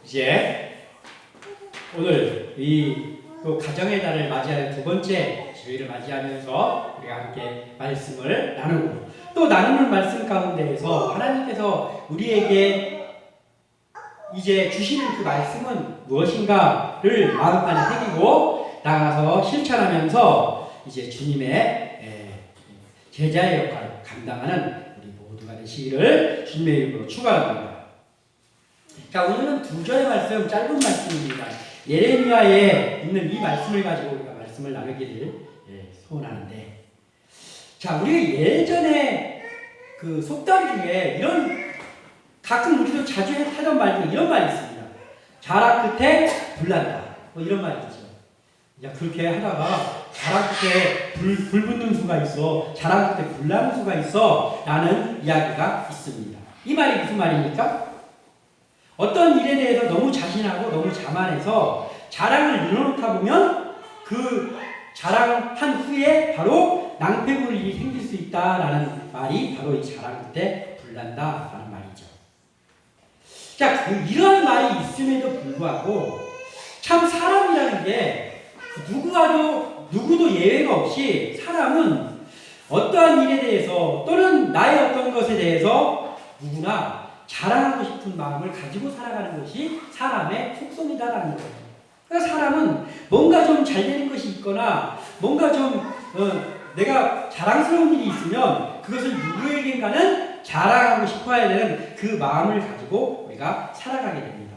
이제 오늘 이 또 가정의 달을 맞이하는 두 번째 주일을 맞이하면서 우리가 함께 말씀을 나누고 또 나누는 말씀 가운데에서 하나님께서 우리에게 이제 주시는 그 말씀은 무엇인가를 마음판에 새기고 나가서 실천하면서 이제 주님의 제자의 역할을 감당하는 우리 모두가 되시기를 주님의 이름으로 축원합니다. 자, 오늘은 두 절의 말씀, 짧은 말씀입니다. 예레미야에 있는 이 말씀을 가지고 우리가 말씀을 나누기를 소원하는데, 자, 우리가 예전에 그 속담 중에 이런 가끔 우리도 자주 하던 말 중에 이런 말이 있습니다. 자락 끝에 불난다. 뭐 이런 말이 있죠. 야, 그렇게 하다가 자락 끝에 불 붙는 수가 있어. 자락 끝에 불 나는 수가 있어. 라는 이야기가 있습니다. 이 말이 무슨 말입니까? 어떤 일에 대해서 너무 자신하고 너무 자만해서 자랑을 늘어놓다 보면 그 자랑한 후에 바로 낭패볼 일이 생길 수 있다라는 말이 바로 이 자랑 끝에 불난다라는 말이죠. 자, 이런 말이 있음에도 불구하고 참 사람이라는 게 누구도 예외가 없이 사람은 어떠한 일에 대해서 또는 나의 어떤 것에 대해서 누구나 자랑하고 싶은 마음을 가지고 살아가는 것이 사람의 속성이다라는 거예요. 그러니까 사람은 뭔가 좀 잘 되는 것이 있거나 뭔가 좀 내가 자랑스러운 일이 있으면 그것을 누구에겐가는 자랑하고 싶어야 되는 그 마음을 가지고 우리가 살아가게 됩니다.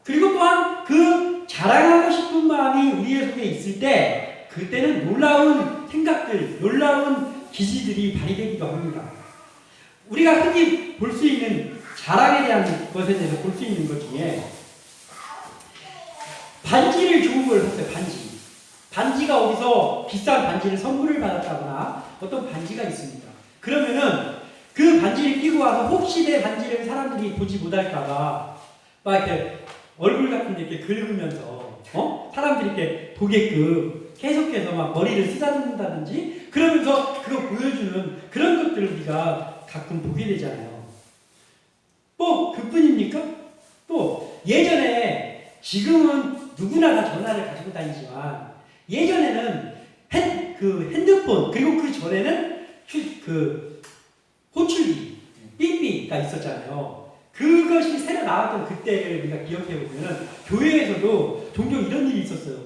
그리고 또한 그 자랑하고 싶은 마음이 우리의 속에 있을 때 그때는 놀라운 생각들, 놀라운 기지들이 발휘되기도 합니다. 우리가 흔히 볼 수 있는 자랑에 대한 것에 대해서 볼 수 있는 것 중에 반지를 좋은 걸 샀어요. 반지가 어디서 비싼 반지를 선물을 받았다거나 어떤 반지가 있습니다. 그러면은 그 반지를 끼고 와서 혹시 내 반지를 사람들이 보지 못할까봐 막 이렇게 얼굴 같은 데 이렇게 긁으면서 사람들이 이렇게 보게끔 계속해서 막 머리를 쓰다듬는다든지 그러면서 그거 보여주는 그런 것들을 우리가 가끔 보게 되잖아요. 또 그뿐입니까? 또 예전에 지금은 누구나 다 전화를 가지고 다니지만 예전에는 핸드폰 그리고 그 전에는 그 호출기 삐삐가 있었잖아요. 그것이 새로 나왔던 그때를 우리가 기억해 보면은 교회에서도 종종 이런 일이 있었어요.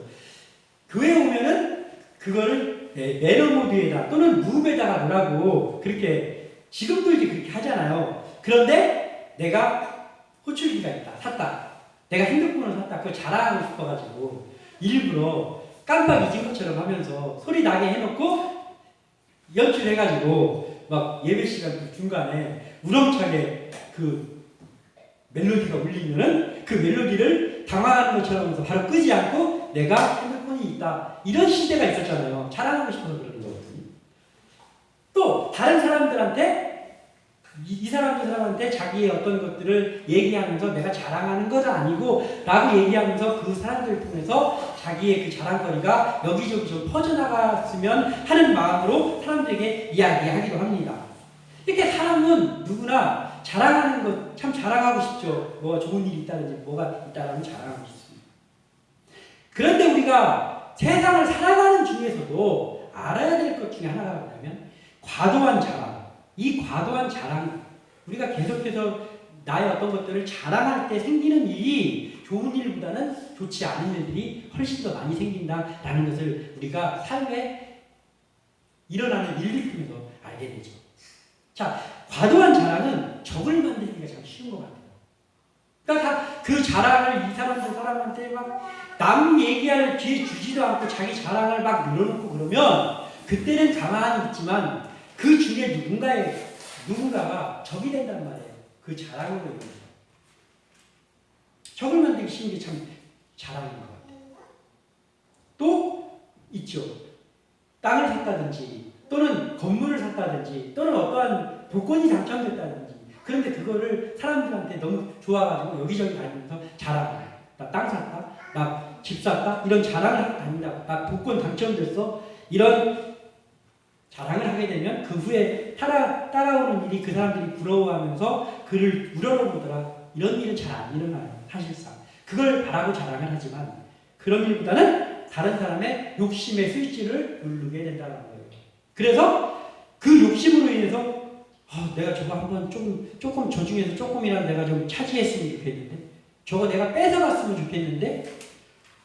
교회에 오면은 그거를 매너 모드에다 또는 무음에다가 놓으라고 그렇게 지금도 이제 그렇게 하잖아요. 그런데 내가 호출기가 있다, 샀다. 내가 핸드폰을 샀다. 그걸 자랑하고 싶어가지고 일부러 깜빡 잊은 것처럼 하면서 소리 나게 해놓고 연출해가지고 막 예배 시간 중간에 우렁차게 그 멜로디가 울리면은 그 멜로디를 당황하는 것처럼 하면서 바로 끄지 않고 내가 핸드폰이 있다. 이런 시대가 있었잖아요. 자랑하고 싶어서 그러는 거거든요. 또 다른 사람들한테 이 사람한테 자기의 어떤 것들을 얘기하면서 내가 자랑하는 건 아니고 라고 얘기하면서 그 사람들을 통해서 자기의 그 자랑거리가 여기저기 좀 퍼져나갔으면 하는 마음으로 사람들에게 이야기하기도 합니다. 이렇게 사람은 누구나 자랑하는 것 참 자랑하고 싶죠. 뭐가 좋은 일이 있다든지 뭐가 있다라면 자랑하고 싶습니다. 그런데 우리가 세상을 살아가는 중에서도 알아야 될 것 중에 하나가 뭐냐면 과도한 자랑. 이 과도한 자랑, 우리가 계속해서 나의 어떤 것들을 자랑할 때 생기는 일이 좋은 일보다는 좋지 않은 일들이 훨씬 더 많이 생긴다라는 것을 우리가 삶에 일어나는 일들 통해서 알게 되죠. 자, 과도한 자랑은 적을 만들기가 참 쉬운 것 같아요. 그러니까 그 자랑을 이 사람한테 막 남 얘기할 기회 주지도 않고 자기 자랑을 막 늘어놓고 그러면 그때는 가만히 있지만 그 중에 누군가가 적이 된단 말이에요. 그 자랑으로 인해서. 적을 만들기 쉬운 게 참 자랑인 것 같아요. 또 있죠. 땅을 샀다든지 또는 건물을 샀다든지 또는 어떠한 복권이 당첨됐다든지 그런데 그거를 사람들한테 너무 좋아가지고 여기저기 다니면서 자랑해요. 나 땅 샀다. 나 집 샀다. 이런 자랑을 하고 다닌다고. 나 복권 당첨됐어. 이런 자랑을 하게 되면 그 후에 따라오는 일이 그 사람들이 부러워하면서 그를 우러러보더라. 이런 일은 잘 안 일어나요. 사실상. 그걸 바라고 자랑을 하지만 그런 일보다는 다른 사람의 욕심의 스위치를 누르게 된다는 거예요. 그래서 그 욕심으로 인해서 내가 저거 한번 조금 저 중에서 조금이라도 내가 좀 차지했으면 좋겠는데, 저거 내가 뺏어갔으면 좋겠는데,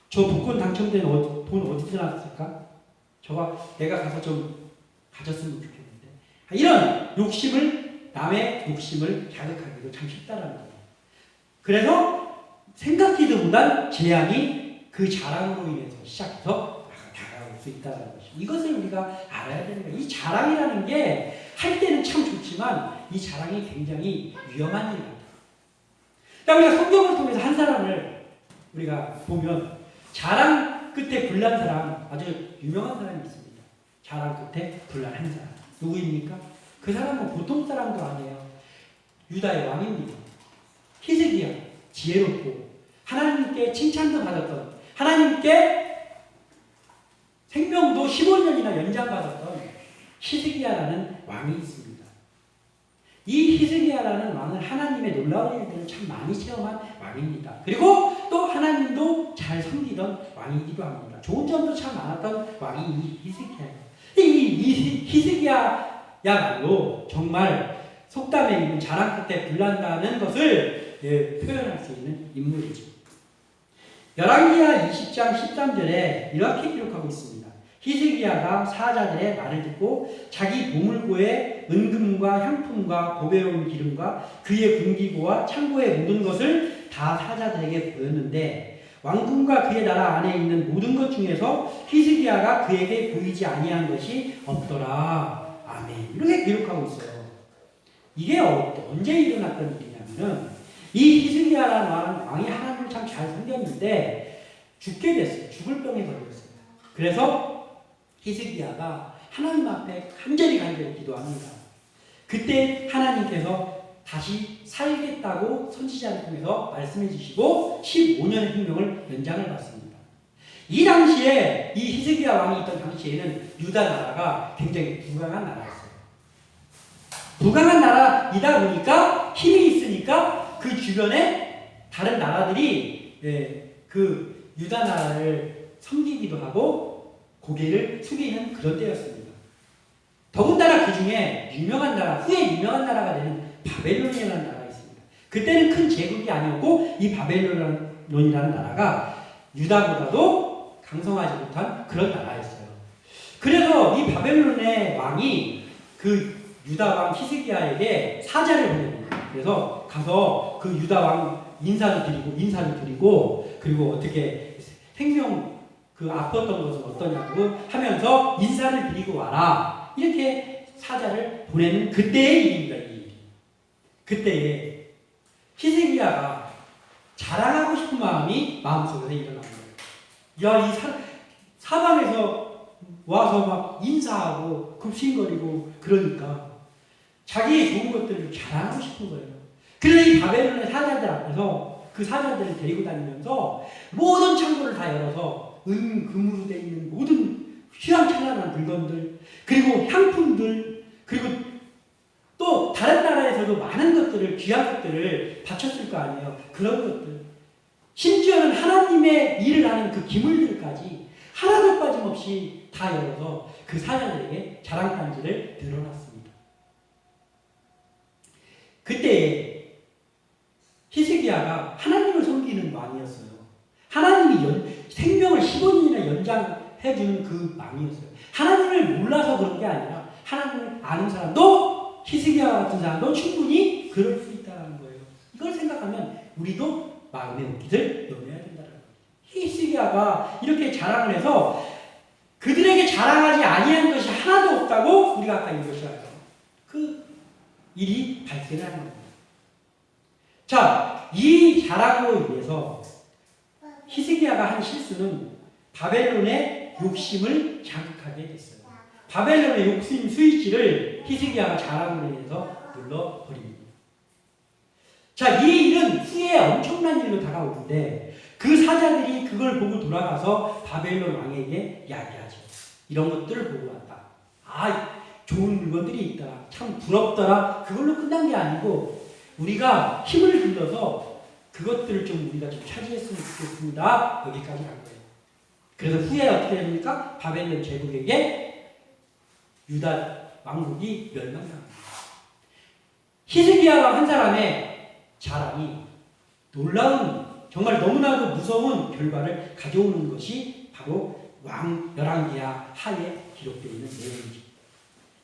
저 복권 당첨된 돈 어디서 났을까? 저거 내가 가서 좀 가졌으면 좋겠는데. 이런 욕심을, 남의 욕심을 자극하기도 참 쉽다라는 거예요. 그래서 생각지도 못한 재앙이 그 자랑으로 인해서 시작해서 다가올 수 있다는 것이, 이것을 우리가 알아야 되는 거예요. 이 자랑이라는 게 할 때는 참 좋지만 이 자랑이 굉장히 위험한 일 같아요. 그러니까 우리가 성경을 통해서 한 사람을 우리가 보면 자랑 끝에 불난 사람, 아주 유명한 사람이 있습니다. 자랑 끝에 불난 한 사람. 누구입니까? 그 사람은 보통 사람도 아니에요. 유다의 왕입니다. 히스기야. 지혜롭고 하나님께 칭찬도 받았던, 하나님께 생명도 15년이나 연장받았던 히스기야라는 왕이 있습니다. 이 히스기야라는 왕은 하나님의 놀라운 일들을 참 많이 체험한 왕입니다. 그리고 또 하나님도 잘 섬기던 왕이기도 합니다. 좋은 점도 참 많았던 왕이 이 히스기야예요. 이 히스기야야말로 정말 속담에 있는 자랑 끝에 불난다는 것을 표현할 수 있는 인물이죠. 열왕기하 20장 13절에 이렇게 기록하고 있습니다. 히스기야가 사자들의 말을 듣고 자기 보물고에 은금과 향품과 보배로운 기름과 그의 군기고와 창고의 모든 것을 다 사자들에게 보였는데 왕궁과 그의 나라 안에 있는 모든 것 중에서 히스기야가 그에게 보이지 아니한 것이 없더라. 아멘. 이렇게 기록하고 있어요. 이게 언제 일어났던 일이냐면은 이 히스기야라는 왕이 하나님을 참 잘 섬겼는데 죽게 됐어요. 죽을 병에 걸렸어요. 그래서 히스기야가 하나님 앞에 간절히 기도합니다. 그때 하나님께서 다시 살겠다고 선지자를 통해서 말씀해 주시고 15년의 생명을 연장을 받습니다. 이 당시에 이 히스기야 왕이 있던 당시에는 유다 나라가 굉장히 부강한 나라였어요. 부강한 나라이다 보니까 힘이 있으니까 그 주변에 다른 나라들이 그 유다 나라를 섬기기도 하고 고개를 숙이는 그런 때였습니다. 더군다나 그 중에 유명한 나라, 후에 유명한 나라가 되는 바벨론이라는 나라가 있습니다. 그때는 큰 제국이 아니었고 이 바벨론이라는 나라가 유다보다도 강성하지 못한 그런 나라였어요. 그래서 이 바벨론의 왕이 그 유다 왕 히스기야에게 사자를 보냅니다. 그래서 가서 그 유다 왕 인사도 드리고 그리고 어떻게 생명 그 아팠던 것은 어떠냐고 하면서 인사를 드리고 와라. 이렇게 사자를 보내는 그때의 일입니다. 이 일이. 그때에 히스기야가 자랑하고 싶은 마음이 마음속에서 일어난 거예요. 야, 이 사방에서 와서 막 인사하고 급신거리고 그러니까 자기의 좋은 것들을 자랑하고 싶은 거예요. 그래서 이 바벨론의 사자들 앞에서 그 사자들을 데리고 다니면서 모든 창고를 다 열어서 금으로 되어 있는 모든 휘황찬란한 물건들, 그리고 향품들, 그리고 또 다른 나라에서도 많은 것들을, 귀한 것들을 바쳤을 거 아니에요. 그런 것들. 심지어는 하나님의 일을 하는 그 기물들까지 하나도 빠짐없이 다 열어서 그 사자들에게 자랑단지를 드러났습니다. 그때 히스기야가 하나님을 섬기는 왕이었어요. 하나님이 생명을 15년이나 연장해주는 그 왕이었어요. 하나님을 몰라서 그런 게 아니라 하나님을 아는 사람도, 히스기야 같은 사람도 충분히 그럴 수 있다는 거예요. 이걸 생각하면 우리도 마음의 옷깃을 여며야 된다는 거예요. 히스기야가 이렇게 자랑을 해서 그들에게 자랑하지 아니한 것이 하나도 없다고 우리가 아까 읽었어요. 그 일이 발생하는 겁니다. 자, 이 자랑으로 인해서 히스기야가 한 실수는 바벨론의 욕심을 자극하게 됐어요. 바벨론의 욕심 스위치를 히스기야가 자랑으로 인해서 눌러버립니다. 자, 이 일은 후에 엄청난 일로 다가오는데 그 사자들이 그걸 보고 돌아가서 바벨론 왕에게 이야기하죠. 이런 것들을 보고 왔다. 아, 좋은 물건들이 있다. 참 부럽더라. 그걸로 끝난 게 아니고 우리가 힘을 빌려서 그것들을 좀 우리가 좀 차지했으면 좋겠습니다. 여기까지 간 거예요. 그래서 후에 어떻게 됩니까? 바벨론 제국에게 유다 왕국이 멸망합니다. 히스기야 한 사람의 자랑이 놀라운, 정말 너무나도 무서운 결과를 가져오는 것이 바로 왕 열왕기하 하에 기록되어 있는 내용이죠.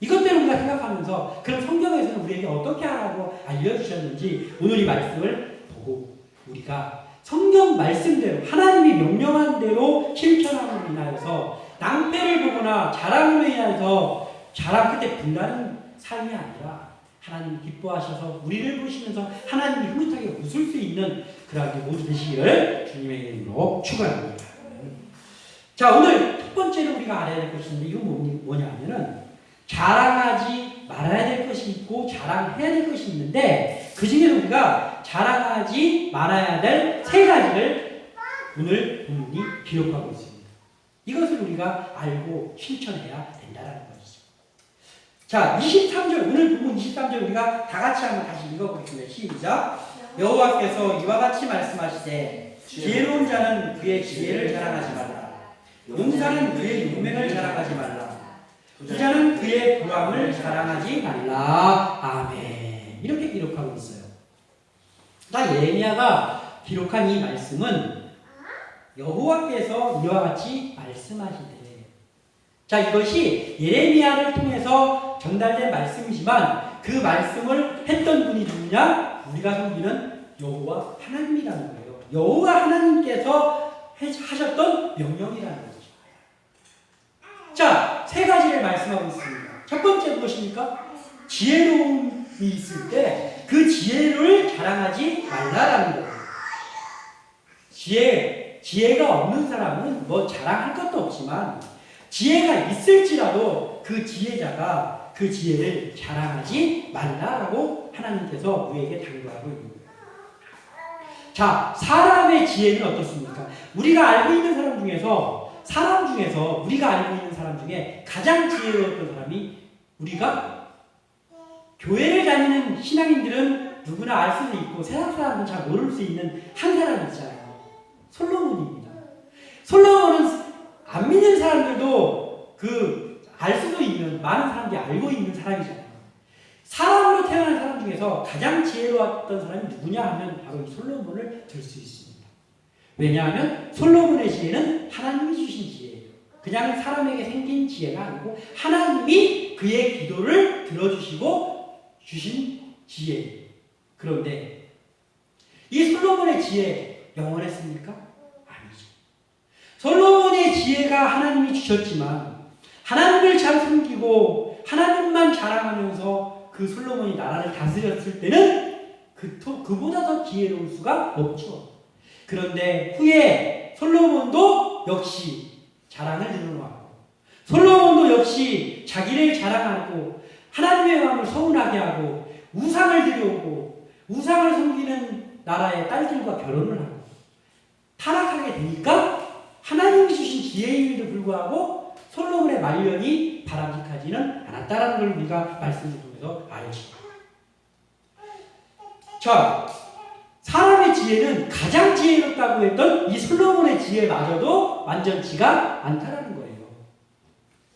이것들을 우리가 생각하면서 그럼 성경에서는 우리에게 어떻게 하라고 알려주셨는지 오늘 이 말씀을 보고 우리가 성경 말씀대로 하나님이 명령한 대로 실천함으로 인하여서 낭패를 보거나 자랑으로 인하여서 자랑 끝에 분나는 삶이 아니라 하나님이 기뻐하셔서 우리를 보시면서 하나님이 흐뭇하게 웃을 수 있는 그러한 모두 되시기를 주님의 이름으로 축원합니다. 자, 오늘 첫 번째로 우리가 알아야 될 것인데 이건 뭐냐면은 자랑하지 말아야 될 것이 있고 자랑해야 될 것이 있는데 그 중에서 우리가 자랑하지 말아야 될 세 가지를 오늘 본문이 기록하고 있습니다. 이것을 우리가 알고 실천해야 된다는 것이죠. 자, 23절, 오늘 본문 23절 우리가 다 같이 한번 다시 읽어보겠습니다. 시작. 여호와께서 이와 같이 말씀하시되 지혜로운 자는 그의 지혜를 자랑하지 말라. 용사는 그의 용맹을 자랑하지 말라. 부자는 그의 부함을 자랑하지 말라. 아멘. 이렇게 기록하고 있어요. 예레미야가 기록한 이 말씀은 여호와께서 이와 같이 말씀하시되, 자, 이것이 예레미야를 통해서 전달된 말씀이지만 그 말씀을 했던 분이 누구냐? 우리가 섬기는 여호와 하나님이라는 거예요. 여호와 하나님께서 하셨던 명령이라는 거죠. 자, 세 가지를 말씀하고 있습니다. 첫 번째 무엇입니까? 지혜로움이 있을 때 그 지혜를 자랑하지 말라라는 거예요. 지혜가 없는 사람은 뭐 자랑할 것도 없지만 지혜가 있을지라도 그 지혜자가 그 지혜를 자랑하지 말라라고 하나님께서 우리에게 당부하고 있는 거예요. 자, 사람의 지혜는 어떻습니까? 우리가 알고 있는 사람 중에서 우리가 알고 있는 사람 중에 가장 지혜로웠던 사람이 우리가 교회를 다니는 신앙인들은 누구나 알 수도 있고 세상 사람은 잘 모를 수 있는 한 사람 있잖아요. 솔로몬입니다. 솔로몬은 안 믿는 사람들도 알 수도 있는, 많은 사람들이 알고 있는 사람이잖아요. 사람으로 태어난 사람 중에서 가장 지혜로웠던 사람이 누구냐 하면 바로 이 솔로몬을 들 수 있습니다. 왜냐하면 솔로몬의 지혜는 하나님이 주신 지혜예요. 그냥 사람에게 생긴 지혜가 아니고 하나님이 그의 기도를 들어주시고 주신 지혜예요. 그런데 이 솔로몬의 지혜 영원했습니까? 아니죠. 솔로몬의 지혜가 하나님이 주셨지만 하나님을 잘 섬기고 하나님만 자랑하면서 그 솔로몬이 나라를 다스렸을 때는 그보다 더 지혜로울 수가 없죠. 그런데 후에 솔로몬도 역시 자랑을 늘어놓았고 솔로몬도 역시 자기를 자랑하고 하나님의 마음을 서운하게 하고 우상을 들여오고 우상을 섬기는 나라의 딸들과 결혼을 하고 타락하게 되니까 하나님이 주신 지혜임에도 불구하고 솔로몬의 말년이 바람직하지는 않았다라는 걸 우리가 말씀을 통해서 알죠. 자, 사람의 지혜는 가장 지혜롭다고 했던 이 솔로몬의 지혜마저도 완전치가 않다라는 거예요.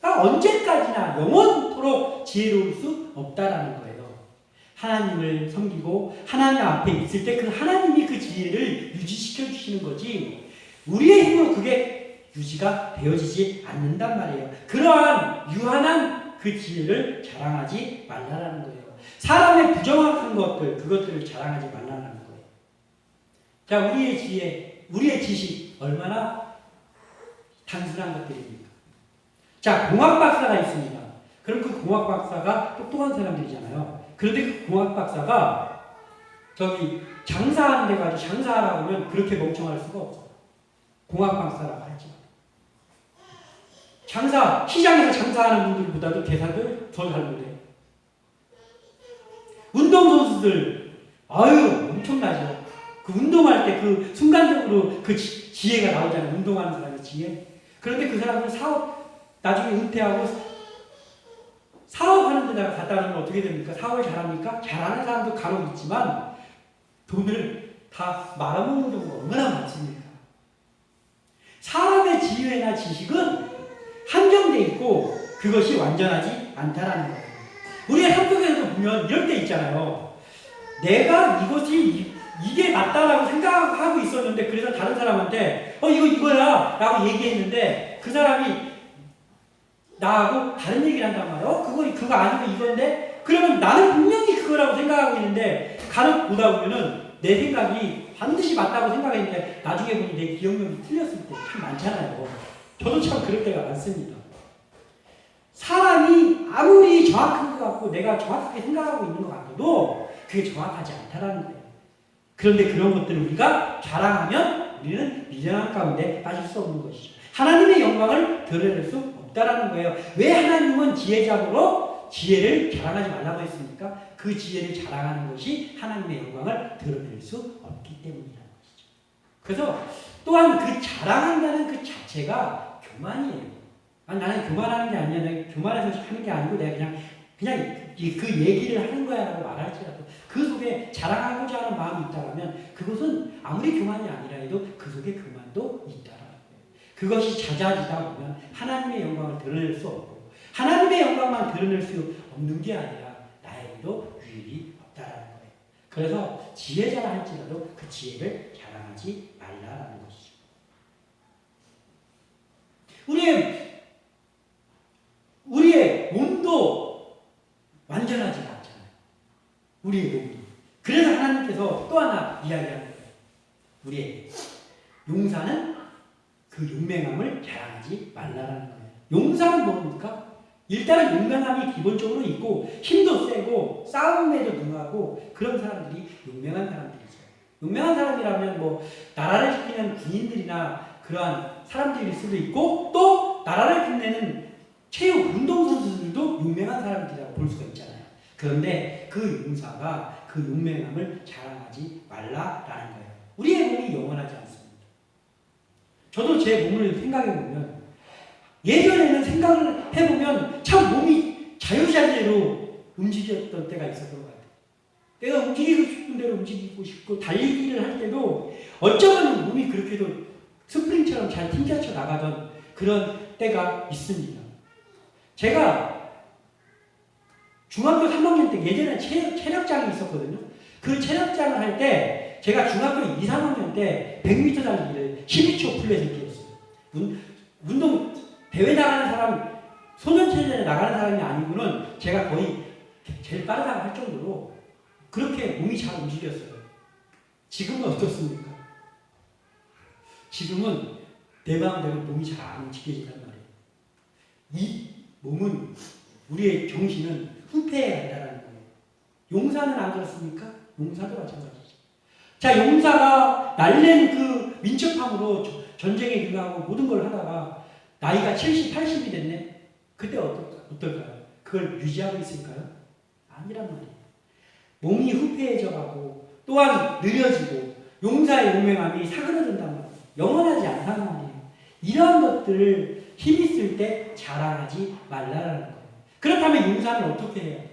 그러니까 언제까지나 영원토록 지혜로울 수 없다라는 거예요. 하나님을 섬기고 하나님 앞에 있을 때 그 하나님이 그 지혜를 유지시켜 주시는 거지 우리의 힘으로 그게 유지가 되어지지 않는단 말이에요. 그러한 유한한 그 지혜를 자랑하지 말라라는 거예요. 사람의 부정확한 것들, 그것들을 자랑하지 말라는 거예요. 자, 우리의 지혜, 우리의 지식 얼마나 단순한 것들입니까? 자, 공학 박사가 있습니다. 그럼 그 공학 박사가 똑똑한 사람들이잖아요. 그런데 그 공학 박사가 장사하는 데 가서 장사하라고 하면 그렇게 멍청할 수가 없어요. 공학 박사라고 하지만. 시장에서 장사하는 분들보다도 계산을 더 잘 못해요. 운동선수들, 엄청나죠. 그 운동할 때 그 순간적으로 그 지혜가 나오잖아요. 운동하는 사람의 지혜. 그런데 그 사람은 나중에 은퇴하고 사업하는 데다가 갖다 놓으면 어떻게 됩니까? 사업을 잘합니까? 잘하는 사람도 간혹 있지만 돈을 다 말아먹는 경우가 얼마나 많습니까? 사람의 지혜나 지식은 한정돼 있고 그것이 완전하지 않다라는 거예요. 우리 학교에서 보면 이럴 때 있잖아요. 내가 이게 맞다라고 생각하고 있었는데 그래서 다른 사람한테 이거야 라고 얘기했는데 그 사람이 나하고 다른 얘기를 한단 말이야. 그거 아니고 이건데? 그러면 나는 분명히 그거라고 생각하고 있는데 간혹 보다 보면은 내 생각이 반드시 맞다고 생각했는데 나중에 보니 내 기억력이 틀렸을 때 참 많잖아요. 저도 참 그럴 때가 많습니다. 사람이 아무리 정확한 것 같고 내가 정확하게 생각하고 있는 것 같아도 그게 정확하지 않다라는 거예요. 그런데 그런 것들을 우리가 자랑하면 우리는 미련한 가운데 빠질 수 없는 것이죠. 하나님의 영광을 드러낼 수 없다라는 거예요. 왜 하나님은 지혜자로 지혜를 자랑하지 말라고 했습니까? 그 지혜를 자랑하는 것이 하나님의 영광을 드러낼 수 없기 때문이라는 것이죠. 그래서 또한 그 자랑한다는 그 자체가 교만이에요. 나는 교만하는 게 아니야. 내가 교만해서 하는 게 아니고 내가 그냥 그 얘기를 하는 거야 라고 말할지라도 그 속에 자랑하고자 하는 마음이 있다면 그것은 아무리 교만이 아니라 해도 그 속에 교만도 있다라는 거예요. 그것이 잦아지다 보면 하나님의 영광을 드러낼 수 없고 하나님의 영광만 드러낼 수 없는 게 아니라 나에게도 유익이 없다라는 거예요. 그래서 지혜자라 할지라도 그 지혜를 자랑하지 말라라는 것이죠. 우리의 몸도 완전하지 않잖아요. 우리의 몸도. 그래서 하나님께서 또 하나 이야기하는 거예요. 우리의 용사는 그 용맹함을 자랑하지 말라라는 거예요. 용사는 뭡니까? 일단은 용맹함이 기본적으로 있고 힘도 세고 싸움에도 능하고 그런 사람들이 용맹한 사람들이죠. 용맹한 사람이라면 나라를 지키는 군인들이나 그러한 사람들일 수도 있고 또 나라를 빛내는 체육 운동선수들도 용맹한 사람들이라고 볼 수가 있잖아요. 그런데 그 용사가 그 용맹함을 자랑하지 말라라는 거예요. 우리의 몸이 영원하지 않습니다. 저도 제 몸을 생각해보면 예전에는 생각을 해보면 참 몸이 자유자재로 움직였던 때가 있었던 것 같아요. 내가 움직이고 싶은 대로 움직이고 싶고 달리기를 할 때도 어쩌면 몸이 그렇게도 스프링처럼 잘 튕겨쳐 나가던 그런 때가 있습니다. 제가 중학교 3학년 때 예전에 체력장이 있었거든요. 그 체력장을 할 때 제가 중학교 2, 3학년 때 100m 달리기를 12초 플랫을 뛰었어요. 운동 대회 나가는 사람, 소년체전에 나가는 사람이 아니고는 제가 거의 제일 빠르다고 할 정도로 그렇게 몸이 잘 움직였어요. 지금은 어떻습니까? 지금은 내 마음대로 몸이 잘 안 움직여진단 말이에요. 이 몸은, 우리의 정신은 후패해 간다는 거예요. 용사는 안 그렇습니까? 용사도 마찬가지죠. 자, 용사가 날랜 그 민첩함으로 전쟁에 능하고 모든 걸 하다가 나이가 70, 80이 됐네? 그때 어떨까요? 그걸 유지하고 있을까요? 아니란 말이에요. 몸이 후패해져 가고 또한 느려지고 용사의 용맹함이 사그러든단 말이에요. 영원하지 않단 말이에요. 이러한 것들을 힘 있을 때 자랑하지 말라라는 거예요. 그렇다면 용사는 어떻게 해야 돼요?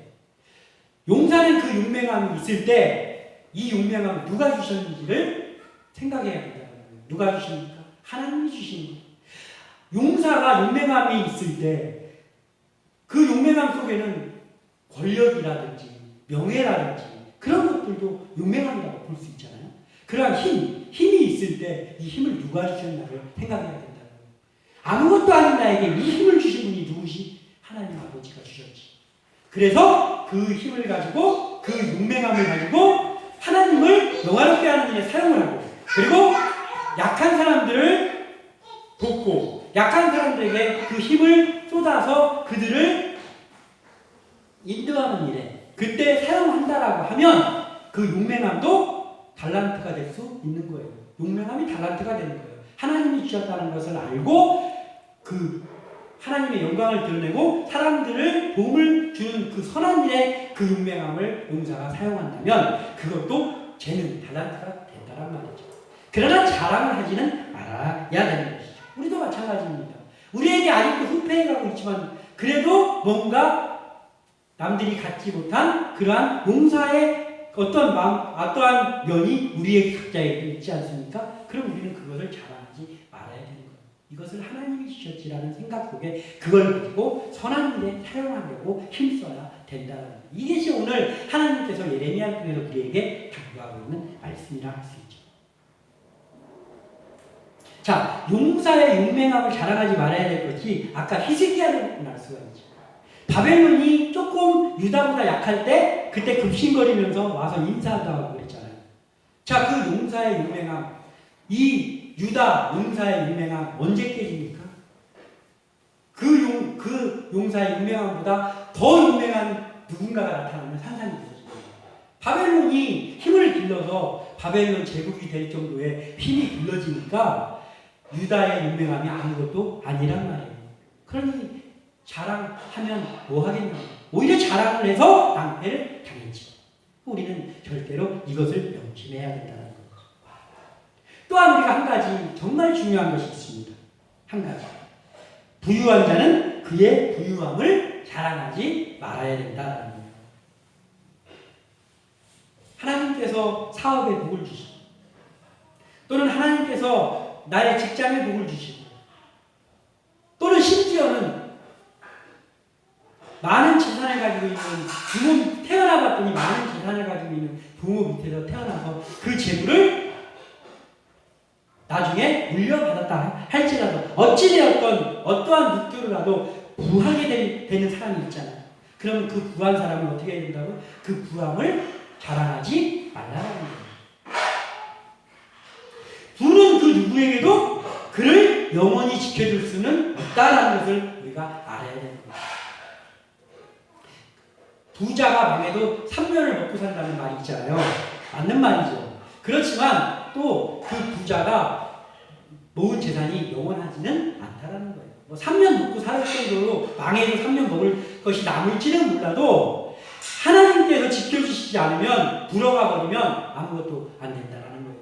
용사는 그 용맹함이 있을 때 이 용맹함을 누가 주셨는지를 생각해야 된다는 거예요. 누가 주십니까? 하나님이 주신 거예요. 용사가 용맹함이 있을 때 그 용맹함 속에는 권력이라든지 명예라든지 그런 것들도 용맹함이라고 볼 수 있잖아요. 그러한 힘이 있을 때 이 힘을 누가 주셨나를 생각해야 된다는 거예요. 아무것도 아닌 나에게 이 힘을 주신 분이 누구시? 하나님 아버지가 주셨지. 그래서 그 힘을 가지고 그 용맹함을 가지고 하나님을 영화롭게 하는 일에 사용을 하고 그리고 약한 사람들을 돕고 약한 사람들에게 그 힘을 쏟아서 그들을 인도하는 일에 그때 사용한다라고 하면 그 용맹함도 달란트가 될 수 있는 거예요. 용맹함이 달란트가 되는 거예요. 하나님이 주셨다는 것을 알고 그 하나님의 영광을 드러내고 사람들을 도움을 주는 그 선한 일에 그 용맹함을 용사가 사용한다면 그것도 재능, 달란트가 된다란 말이죠. 그러나 자랑을 하지는 말아야 되는 것이죠. 우리도 마찬가지입니다. 우리에게 아직도 후패해가고 있지만 그래도 뭔가 남들이 갖지 못한 그러한 용사의 어떤 마음, 어떠한 면이 우리의 각자에 있지 않습니까? 그럼 우리는 그것을 자랑하지 말아야 되는 거예요. 이것을 하나님이 주셨지라는 생각 속에 그걸 가지고 선한 일에 사용하려고 힘써야 된다는 거예요. 이것이 오늘 하나님께서 예레미야를 통해서 우리에게 강조하고 있는 말씀이라 할 수 있죠. 자, 용사의 용맹함을 자랑하지 말아야 될 것이 아까 히스기야를 알 수가 있죠. 바벨론이 조금 유다보다 약할 때 그때 급신거리면서 와서 인사도 하고 그랬잖아요. 자, 그 용사의 유명함, 이 유다 용사의 유명함 언제 깨집니까? 그 용사의 유명함보다 더 유명한 누군가가 나타나면 산산이 무너집니다. 바벨론이 힘을 길러서 바벨론 제국이 될 정도의 힘이 길러지니까 유다의 유명함이 아무것도 아니란 말이에요. 그러니 자랑하면 뭐 하겠냐? 오히려 자랑을 해서 낭패를 당했지. 우리는 절대로 이것을 명심해야 된다는 것. 또한 우리가 한 가지 정말 중요한 것이 있습니다. 한 가지. 부유한 자는 그의 부유함을 자랑하지 말아야 된다는 거예요. 하나님께서 사업에 복을 주시고 또는 하나님께서 나의 직장에 복을 주시고 또는 심지어는 많은 재산을 가지고 있는 부모, 태어나봤더니 많은 재산을 가지고 있는 부모 밑에서 태어나서 그 재물을 나중에 물려받았다 할지라도 어찌되었던 어떠한 늑대로라도 부하게 되는 사람이 있잖아요. 그러면 그 부한 사람은 어떻게 해야 된다고? 그 부함을 자랑하지 말라는 거예요. 부는 그 누구에게도 그를 영원히 지켜줄 수는 없다는 것을 우리가 알아야 되는 거예요. 부자가 망해도 3년을 먹고 산다는 말이 있잖아요. 맞는 말이죠. 그렇지만 또 그 부자가 모은 재산이 영원하지는 않다라는 거예요. 뭐 3년 먹고 살 정도로 망해도 3년 먹을 것이 남을지는 몰라도 하나님께서 지켜주시지 않으면 불어가 버리면 아무것도 안 된다라는 거예요.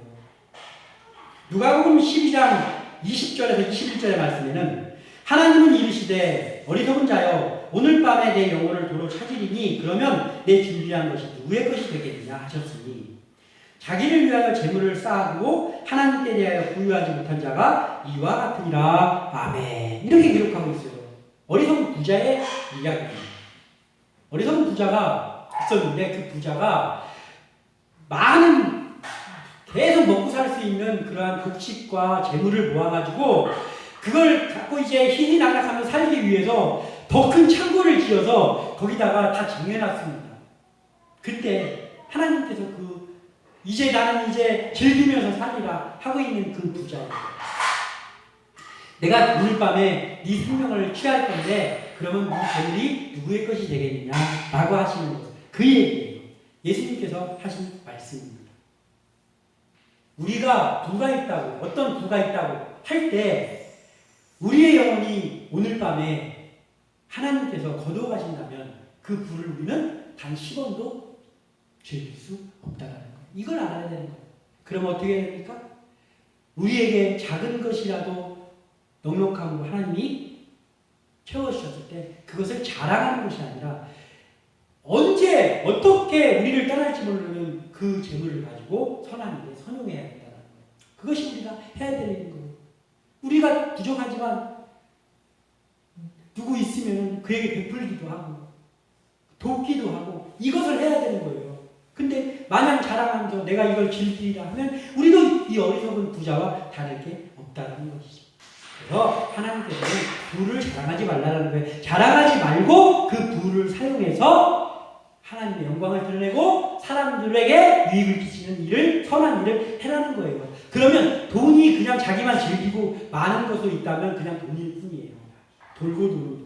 누가복음 12장 20절에서 21절의 말씀에는 하나님은 이르시되 어리석은 자여 오늘 밤에 내 영혼을 도로 찾으리니 그러면 내 준비한 것이 누구의 것이 되겠느냐 하셨으니 자기를 위하여 재물을 쌓아두고 하나님께 대하여 부유하지 못한 자가 이와 같으니라. 아멘. 이렇게 기록하고 있어요. 어리석은 부자의 이야기입니다. 어리석은 부자가 있었는데 그 부자가 많은 계속 먹고 살 수 있는 그러한 곡식과 재물을 모아가지고 그걸 갖고 이제 희희낙낙하며 살기 위해서 더 큰 창고를 지어서 거기다가 다 정해놨습니다. 그때 하나님께서 이제 나는 이제 즐기면서 살리라 하고 있는 그 부자예요. 내가 오늘 밤에 네 생명을 취할 건데 그러면 네 재물이 누구의 것이 되겠느냐 라고 하시는 것. 그 얘기예요. 예수님께서 하신 말씀입니다. 우리가 부가 있다고 어떤 부가 있다고 할 때 우리의 영혼이 오늘 밤에 하나님께서 거두어 가신다면 그 부를 우리는 단 10원도 즐길 수 없다라는 거예요. 이걸 알아야 되는 거예요. 그럼 어떻게 해야 됩니까? 우리에게 작은 것이라도 넉넉함으로 하나님이 채워주셨을 때 그것을 자랑하는 것이 아니라 언제 어떻게 우리를 떠날지 모르는 그 재물을 가지고 선한 일에 선용해야 된다는 거예요. 그것이 우리가 해야 되는 거예요. 우리가 부족하지만 누구 있으면 그에게 베풀기도 하고 돕기도 하고 이것을 해야 되는 거예요. 근데 마냥 자랑하면서 내가 이걸 즐기리라 하면 우리도 이 어리석은 부자와 다를 게 없다는 것이죠. 그래서 하나님께서는 부를 자랑하지 말라는 거예요. 자랑하지 말고 그 부를 사용해서 하나님의 영광을 드러내고 사람들에게 유익을 끼치는 일을 선한 일을 해라는 거예요. 그러면 돈이 그냥 자기만 즐기고 많은 것으로 있다면 그냥 돈일 뿐이에요. 돌고 돌고.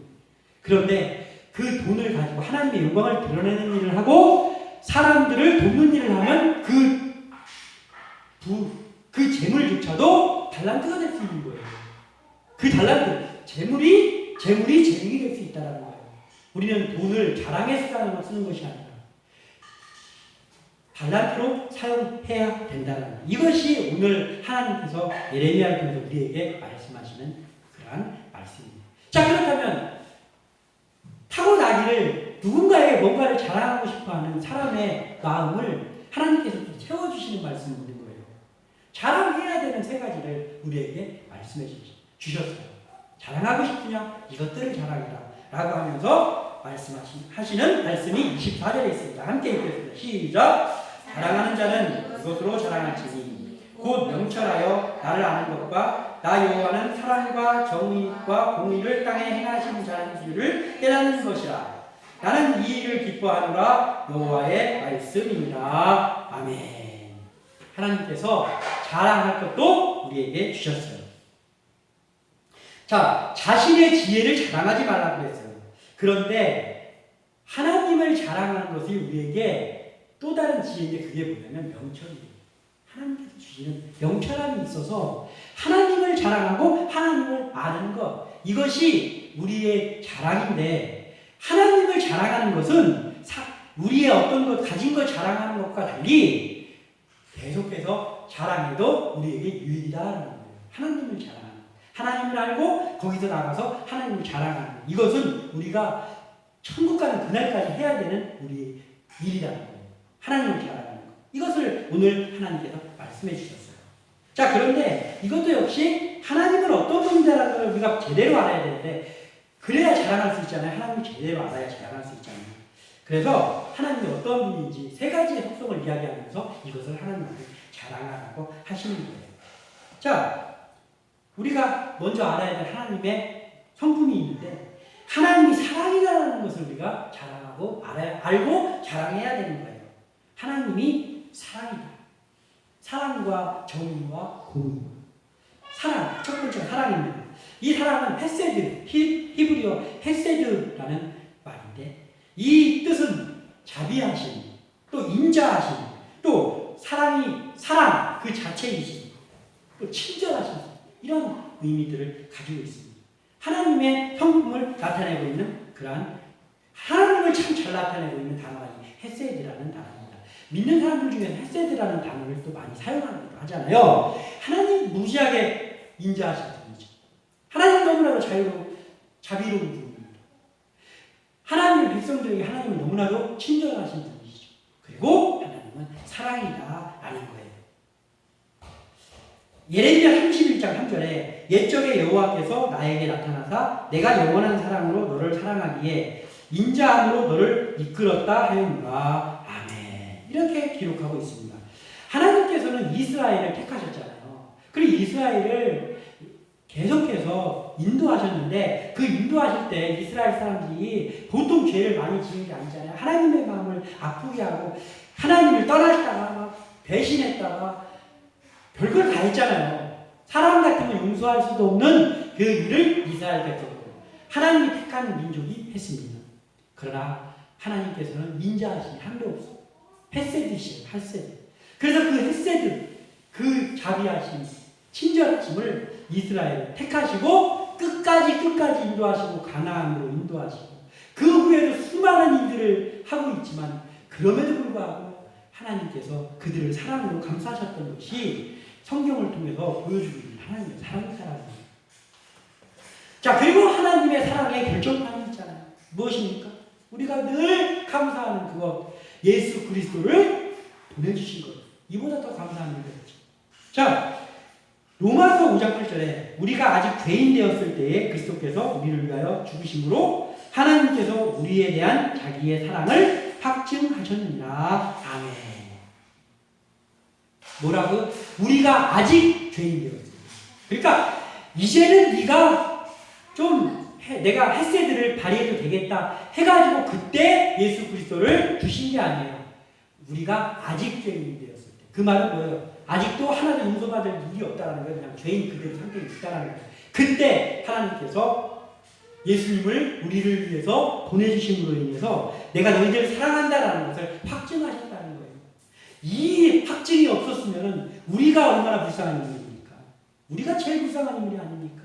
그런데 그 돈을 가지고 하나님의 영광을 드러내는 일을 하고 사람들을 돕는 일을 하면 그 재물조차도 달란트가 될 수 있는 거예요. 그 달란트, 재물이 재능이 될 수 있다는 거예요. 우리는 돈을 자랑에 쓰는 것이 아니라 달란트로 사용해야 된다는 거예요. 이것이 오늘 하나님께서 예레미야를 통해서 우리에게 말씀하시는 그러한 말씀입니다. 자, 그렇다면 타고나기를 누군가에게 뭔가를 자랑하고 싶어하는 사람의 마음을 하나님께서 또 채워주시는 말씀이 있는 거예요. 자랑해야 되는 세 가지를 우리에게 말씀해 주셨어요. 자랑하고 싶으냐? 이것들을 자랑해라 라고 하면서 말씀하시는 말씀이 24절에 있습니다. 함께 읽겠습니다. 시작! 자랑하는 자는 이것으로 자랑할지니 곧 명철하여 나를 아는 것과 나 여호와는 사랑과 정의와 공의를 땅에 행하시는 자인 줄을 깨닫는 것이라. 나는 이 일을 기뻐하노라. 여호와의 말씀이니라. 아멘. 하나님께서 자랑할 것도 우리에게 주셨어요. 자, 자신의 지혜를 자랑하지 말라고 했어요. 그런데 하나님을 자랑하는 것이 우리에게 또 다른 지혜인데 그게 뭐냐면 명철이에요. 하나님께서 주시는 명철함이 있어서 하나님을 자랑하고 하나님을 아는 것, 이것이 우리의 자랑인데, 하나님을 자랑하는 것은 우리의 어떤 것, 가진 것 자랑하는 것과 달리 계속해서 자랑해도 우리에게 유익이다라는 거예요. 하나님을 자랑하는 것, 하나님을 알고 거기서 나가서 하나님을 자랑하는 것, 이것은 우리가 천국 가는 그날까지 해야 되는 우리의 일이라는 거예요. 하나님을 자랑하는 것, 이것을 오늘 하나님께서 말씀해 주셨어요. 자, 그런데 이것도 역시 하나님은 어떤 분이라는 걸 우리가 제대로 알아야 되는데, 그래야 자랑할 수 있잖아요. 하나님을 제대로 알아야 자랑할 수 있잖아요. 그래서 하나님이 어떤 분인지 세 가지의 속성을 이야기하면서 이것을 하나님께 자랑하라고 하시는 거예요. 자, 우리가 먼저 알아야 될 하나님의 성품이 있는데, 하나님이 사랑이라는 것을 우리가 자랑하고 알고 자랑해야 되는 거예요. 하나님이 사랑이다. 사랑과 정의와 공의. 사랑, 첫 번째 사랑입니다. 이 사랑은 헤세드, 히브리어 헤세드라는 말인데, 이 뜻은 자비하심, 또 인자하심, 또 사랑 그 자체이심, 또 친절하심, 이런 의미들을 가지고 있습니다. 하나님의 성품을 나타내고 있는 그러한, 하나님을 참 잘 나타내고 있는 단어가 헤세드라는 단어입니다. 믿는 사람들 중에 헤세드라는 단어를 또 많이 사용하기도 하잖아요. 하나님 무지하게 인자하신 분이죠. 하나님 너무나도 자비로운 분입니다. 하나님의 백성들에게 하나님은 너무나도 친절하신 분이시죠. 그리고 하나님은 사랑이다라는 거예요. 예레미야 31장 3절에 옛적에 여호와께서 나에게 나타나사 내가 영원한 사랑으로 너를 사랑하기에 인자함으로 너를 이끌었다 하였노라. 아멘. 이렇게 기록하고 있습니다. 하나님께서는 이스라엘을 택하셨잖아요. 그리고 이스라엘을 계속해서 인도하셨는데, 그 인도하실 때 이스라엘 사람들이 보통 죄를 많이 지은 게 아니잖아요. 하나님의 마음을 아프게 하고 하나님을 떠났다가 막 배신했다가 별걸 다 했잖아요. 사람 같으면 용서할 수도 없는 그 일을 이스라엘 백성으로 하나님이 택한 민족이 했습니다. 그러나 하나님께서는 인자하심이 한도 없어. 헤세드시요, 헤세드. 그래서 그 헤세드, 그 자비하심, 친절하심을 이스라엘 택하시고 끝까지 인도하시고 가나안으로 인도하시고, 그 후에도 수많은 일들을 하고 있지만 그럼에도 불구하고 하나님께서 그들을 사랑으로 감싸셨던 것이 성경을 통해서 보여주고 있는 하나님의 사랑입니다. 자, 그리고 하나님의 사랑의 결정판이 있잖아요. 무엇입니까? 우리가 늘 감사하는 그것, 예수 그리스도를 보내주신 것. 이보다 더 감사한 일이 없죠. 자, 로마서 5장 8절에 우리가 아직 죄인 되었을 때에 그리스도께서 우리를 위하여 죽으심으로 하나님께서 우리에 대한 자기의 사랑을 확증하셨느니라. 아멘. 뭐라고? 우리가 아직 죄인 되었습니다. 그러니까 이제는 네가 내가 헤세드를 발휘해도 되겠다 해가지고 그때 예수 그리스도를 주신 게 아니에요. 우리가 아직 죄인이 되었을 때. 그 말은 뭐예요? 아직도 하나님 용서받을 일이 없다는 거예요. 그냥 죄인 그대로 상태에 있다는 거예요. 그때 하나님께서 예수님을 우리를 위해서 보내주심으로 인해서 내가 너희들을 사랑한다라는 것을 확증하셨다는 거예요. 이 확증이 없었으면 우리가 얼마나 불쌍한 인물입니까? 우리가 제일 불쌍한 인물이 아닙니까?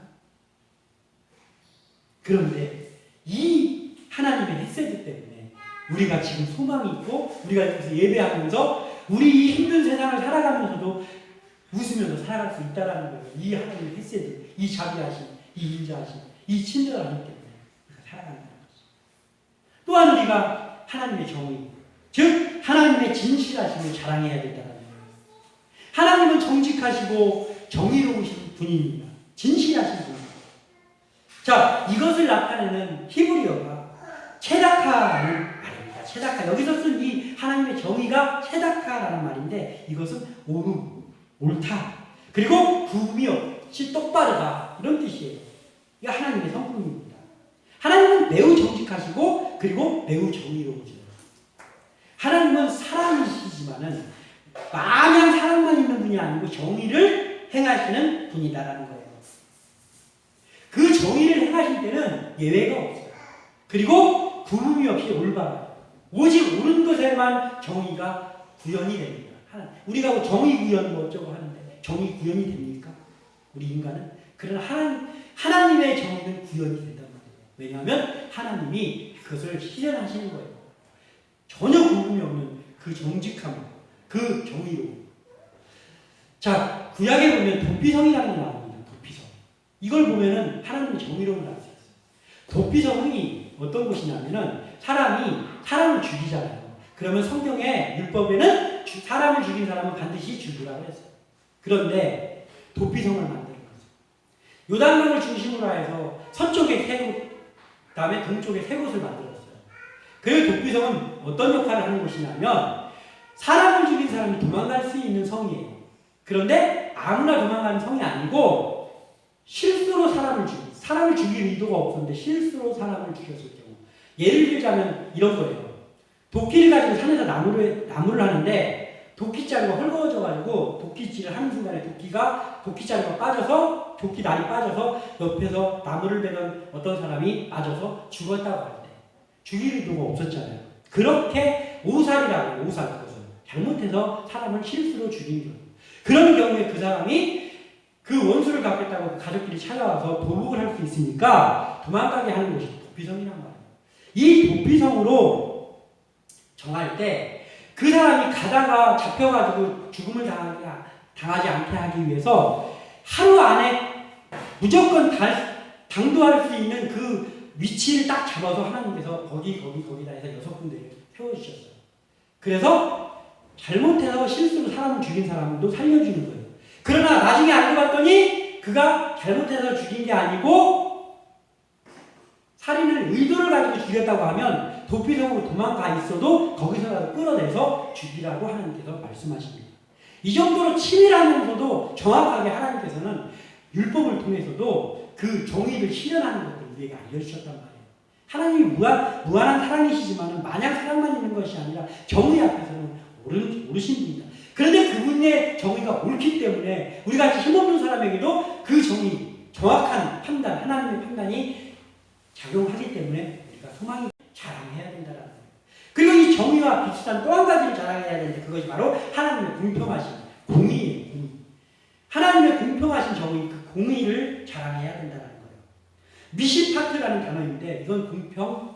그런데 이 하나님의 헤세드 때문에 우리가 지금 소망이 있고, 우리가 여기서 예배하면서 우리 이 힘든 세상을 살아가면서도 웃으면서 살아갈 수 있다는 거예요. 이 하나님의 헤세드, 이 자비하심, 이 인자하심, 이 친절하심 때문에 우리가 살아간다는 거죠. 또한 우리가 하나님의 정의, 즉 하나님의 진실하심을 자랑해야 된다는 거예요. 하나님은 정직하시고 정의로우신 분입니다. 진실하신 분입니다. 자, 이것을 나타내는 히브리어가 체다카라는 말입니다. 체다카. 여기서 쓴 이 하나님의 정의가 체다카라는 말인데 이것은 옳음, 옳다. 그리고 구음이 없이 똑바르다. 이런 뜻이에요. 이게 하나님의 성품입니다. 하나님은 매우 정직하시고 그리고 매우 정의로우죠. 하나님은 사랑이시지만은 마냥 사랑만 있는 분이 아니고 정의를 행하시는 분이다라는 거예요. 그 정의를 행하실 때는 예외가 없어요. 그리고 구름이 없이 올바라요. 오직 옳은 것에만 정의가 구현이 됩니다. 우리가 정의 구현 뭐 어쩌고 하는데 정의 구현이 됩니까? 우리 인간은? 그러나 하나님의 정의는 구현이 된단 말이에요. 왜냐하면 하나님이 그것을 실현하시는 거예요. 전혀 구분이 없는 그 정직함, 그 정의로움. 자, 구약에 보면 도피성이라는 게 나옵니다. 도피성. 이걸 보면은 하나님의 정의로움을 알 수 있어요. 도피성이 어떤 곳이냐면은 사람을 죽이잖아요. 그러면 성경의 율법에는 사람을 죽인 사람은 반드시 죽으라고 했어요. 그런데 도피성을 만드는 거죠. 요단강을 중심으로 해서 서쪽에 세 곳, 그다음에 동쪽에 세 곳을 만들었어요. 그 도피성은 어떤 역할을 하는 곳이냐면 사람을 죽인 사람이 도망갈 수 있는 성이에요. 그런데 아무나 도망가는 성이 아니고 실수로 사람을 죽일 의도가 없었는데 실수로 사람을 죽였을 경우. 예를 들자면 이런 거예요. 도끼를 가지고 산에서 나무를 하는데 도끼자루가 헐거워져가지고 도끼질을 하는 순간에 도끼자루가 빠져서 도끼날이 빠져서 옆에서 나무를 베던 어떤 사람이 맞아서 죽었다고 할 때 죽일 의도가 없었잖아요. 그렇게 오살이라고 그것은 잘못해서 사람을 실수로 죽인 경우. 그런 경우에 그 사람이 그 원수를 갚겠다고 그 가족끼리 찾아와서 도둑을 할 수 있으니까 도망가게 하는 것이 도피성이란 말이에요. 이 도피성으로 정할 때 그 사람이 가다가 잡혀가지고 죽음을 당하지 않게 하기 위해서 하루 안에 무조건 당도할 수 있는 그 위치를 딱 잡아서 하나님께서 거기다 해서 6군데를 세워주셨어요. 그래서 잘못해서 실수로 사람을 죽인 사람도 살려주는 거예요. 그러나 나중에 알고 봤더니 그가 잘못해서 죽인 게 아니고 살인을 의도를 가지고 죽였다고 하면 도피성으로 도망가 있어도 거기서라도 끌어내서 죽이라고 하나님께서 말씀하십니다. 이 정도로 치밀하면서도 정확하게 하나님께서는 율법을 통해서도 그 정의를 실현하는 것을 우리에게 알려주셨단 말이에요. 하나님이 무한한 사랑이시지만 마냥 사랑만 있는 것이 아니라 정의 앞에서는 옳으신 분이다. 그런데 그분의 정의가 옳기 때문에 우리같이 힘없는 사람에게도 그 정의, 정확한 판단, 하나님의 판단이 작용하기 때문에 우리가 소망이 자랑해야 된다는 거예요. 그리고 이 정의와 비슷한 또 한 가지를 자랑해야 되는데 그것이 바로 하나님의 공평하신 공의예요. 공의. 하나님의 공평하신 정의, 그 공의를 자랑해야 된다는 거예요. 미시파트라는 단어인데 이건 공평,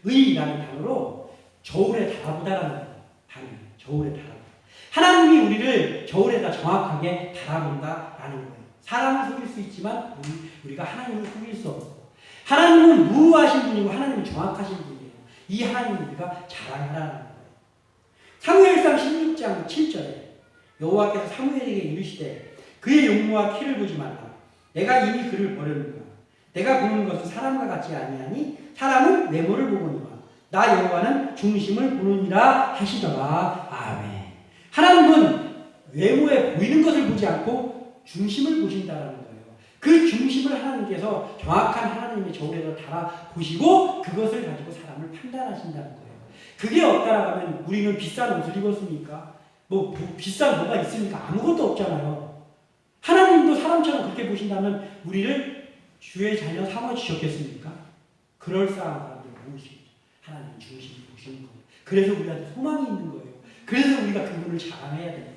의라는 단어로 저울에 달아보다라는 단어예요. 저울에 달아보다. 하나님이 우리를 저울에다 정확하게 달아본다라는 거예요. 사람은 속일 수 있지만 우리가 하나님을 속일 수 없어요. 하나님은 무하신 분이고 하나님은 정확하신 분이에요. 이 하나님을 우리가 자랑하라는 거예요. 사무엘상 16장 7절에 여호와께서 사무엘에게 이르시되 그의 용모와 키를 보지 말라. 내가 이미 그를 버렸노라. 내가 보는 것은 사람과 같지 아니하니 사람은 외모를 보거니와 나 여호와는 중심을 보느니라 하시더라. 아멘. 하나님은 외모에 보이는 것을 보지 않고 중심을 보신다라는 거예요. 그 중심을 하나님께서 정확한 하나님의 저울에서 달아보시고 그것을 가지고 사람을 판단하신다는 거예요. 그게 없다라고 하면 우리는 비싼 옷을 입었습니까? 비싼 뭐가 있습니까? 아무것도 없잖아요. 하나님도 사람처럼 그렇게 보신다면 우리를 주의 자녀 삼아주셨겠습니까? 그럴싸한 사람들 모으시죠. 하나님 중심을 보시는 거예요. 그래서 우리한테 소망이 있는 거예요. 그래서 우리가 그분을 자랑해야 됩니다.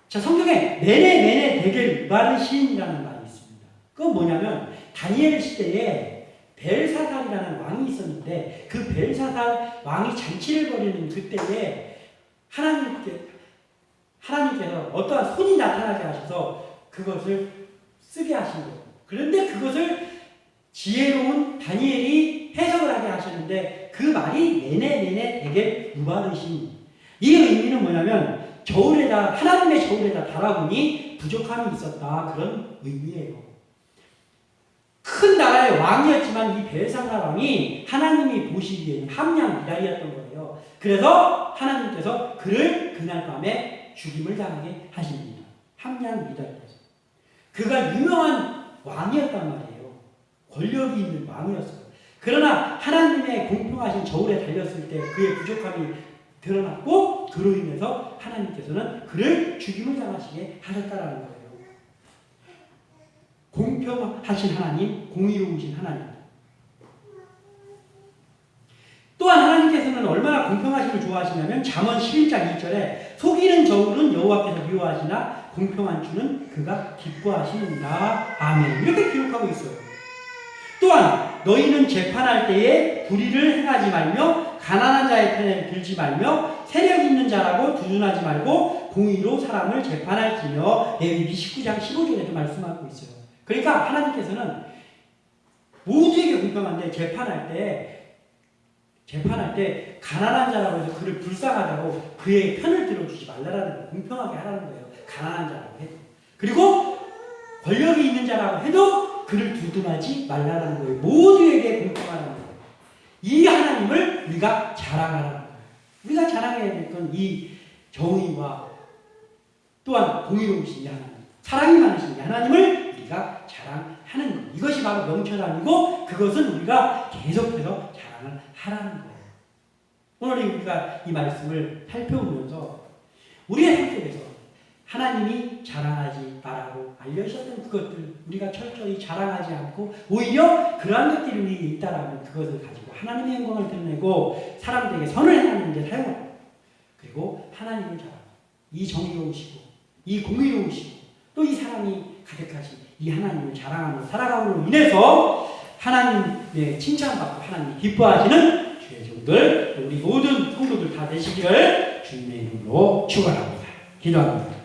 자, 성경에 메네 데겔 바르신이라는 말이 있습니다. 그건 뭐냐면 다니엘 시대에 벨사살이라는 왕이 있었는데 그 벨사살 왕이 잔치를 벌이는 그때에 하나님께서 어떠한 손이 나타나게 하셔서 그것을 쓰게 하신 거예요. 그런데 그것을 지혜로운 다니엘이 해석을 하게 하셨는데 그 말이 내내 되게 무바르신 이 의미는 뭐냐면 하나님의 저울에다 달아보니 부족함이 있었다 그런 의미예요. 큰 나라의 왕이었지만 이 벨사살 왕이 하나님이 보시기에는 함량 미달이었던 거예요. 그래서 하나님께서 그를 그날 밤에 죽임을 당하게 하십니다. 함량 미달이어서. 그가 유명한 왕이었단 말이에요. 권력이 있는 왕이었어요. 그러나 하나님의 공평하신 저울에 달렸을 때 그의 부족함이 드러났고 그로 인해서 하나님께서는 그를 죽임을 당하시게 하셨다라는 거예요. 공평하신 하나님, 공의로우신 하나님. 또한 하나님께서는 얼마나 공평하심을 좋아하시냐면 잠언 11장 2절에 속이는 저울은 여호와께서 미워하시나 공평한 주는 그가 기뻐하시는다. 아멘. 이렇게 기록하고 있어요. 또한 너희는 재판할 때에 불의를 행하지 말며 가난한 자의 편에 들지 말며 세력 있는 자라고 두둔하지 말고 공의로 사람을 재판할지며 레위기 19장 15절에도 말씀하고 있어요. 그러니까 하나님께서는 모두에게 공평한데 재판할 때 가난한 자라고 해서 그를 불쌍하다고 그의 편을 들어주지 말라라는 거예요. 공평하게 하라는 거예요. 가난한 자라고 해도. 그리고 권력이 있는 자라고 해도 그를 두둔하지 말라라는 거예요. 모두에게 공평하라는 거예요. 이 하나님을 우리가 자랑하라는 거예요. 우리가 자랑해야 될 건 이 정의와 또한 공의로우신 이 하나님, 사랑이 많으신 이 하나님을 우리가 자랑하는 것. 이것이 바로 명철함이고 그것은 우리가 계속해서 자랑을 하라는 거예요. 오늘 우리가 이 말씀을 살펴보면서 우리의 삶 속에서 하나님이 자랑하지 말라고 알려주셨던 그것들 우리가 철저히 자랑하지 않고 오히려 그러한 것들이 우리에 있다라면 그것을 가지고 하나님의 영광을 드러내고 사람들에게 선을 행하는 데 사용하고 그리고 하나님을 자랑, 이 정의로우시고 이 공의로우시고 또 이 사랑이 가득하신 이 하나님을 자랑하며 살아감으로 인해서 하나님의 칭찬받고 하나님이 기뻐하시는 주의 종들 우리 모든 성도들 다 되시기를 주님의 이름으로 축원합니다. 기도합니다.